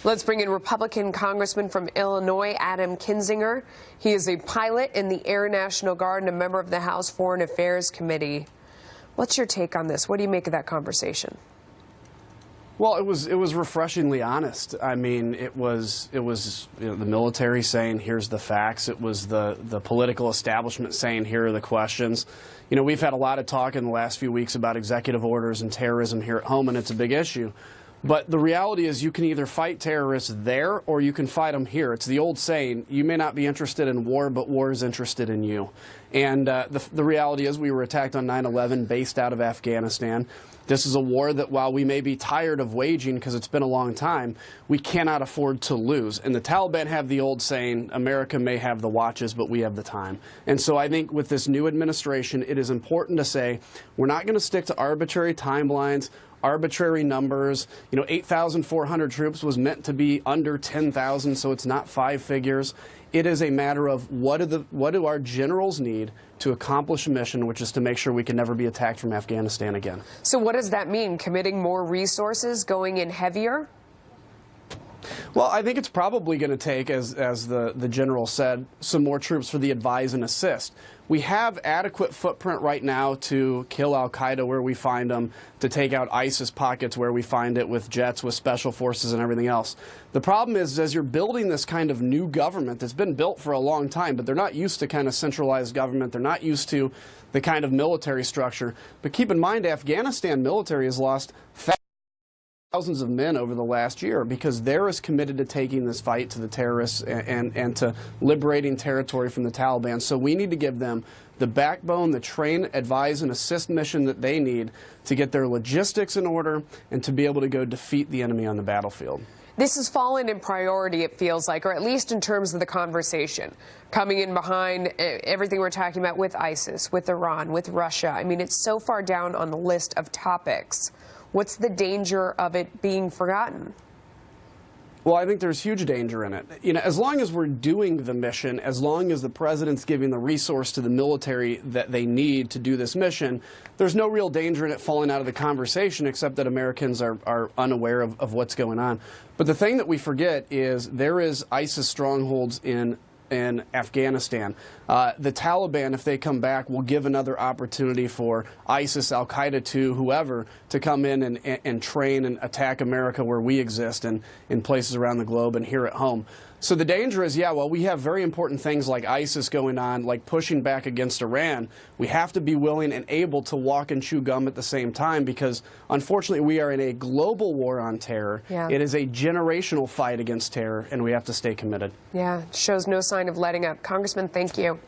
Let's bring in Republican Congressman from Illinois, Adam Kinzinger. He is a pilot in the Air National Guard and a member of the House Foreign Affairs Committee. What's your take on this? What do you make of that conversation? Well, it was refreshingly honest. I mean, it was the military saying, here's the facts. It was the political establishment saying, here are the questions. You know, we've had a lot of talk in the last few weeks about executive orders and terrorism here at home, and it's a big issue. But the reality is you can either fight terrorists there or you can fight them here. It's the old saying, you may not be interested in war, but war is interested in you. And the reality is we were attacked on 9/11 based out of Afghanistan. This is a war that while we may be tired of waging because it's been a long time, we cannot afford to lose. And the Taliban have the old saying, America may have the watches, but we have the time. And so I think with this new administration, it is important to say we're not going to stick to arbitrary timelines, arbitrary numbers. You know, 8,400 troops was meant to be under 10,000, so it's not 5 figures. It is a matter of what do our generals need to accomplish a mission, which is to make sure we can never be attacked from Afghanistan again. So what does that mean? Committing more resources, going in heavier? Well, I think it's probably going to take, as the general said, some more troops for the advise and assist. We have adequate footprint right now to kill al-Qaeda where we find them, to take out ISIS pockets where we find it with jets, with special forces and everything else. The problem is, as you're building this kind of new government that's been built for a long time, but they're not used to kind of centralized government, they're not used to the kind of military structure. But keep in mind, Afghanistan military has lost thousands of men over the last year because they're as committed to taking this fight to the terrorists and to liberating territory from the Taliban. So we need to give them the backbone, the train, advise, and assist mission that they need to get their logistics in order and to be able to go defeat the enemy on the battlefield. This has fallen in priority, it feels like, or at least in terms of the conversation, coming in behind everything we're talking about with ISIS, with Iran, with Russia. I mean, it's so far down on the list of topics. What's the danger of it being forgotten? Well, I think there's huge danger in it. You know, as long as we're doing the mission, as long as the president's giving the resource to the military that they need to do this mission, there's no real danger in it falling out of the conversation, except that Americans are unaware of what's going on. But the thing that we forget is there is ISIS strongholds in Afghanistan. The Taliban, if they come back, will give another opportunity for ISIS, al-Qaeda, to whoever to come in and train and attack America where we exist and in places around the globe and here at home. So the danger is, yeah, well, we have very important things like ISIS going on, like pushing back against Iran. We have to be willing and able to walk and chew gum at the same time because, unfortunately, we are in a global war on terror. Yeah. It is a generational fight against terror, and we have to stay committed. Yeah, shows no sign of letting up. Congressman, thank you.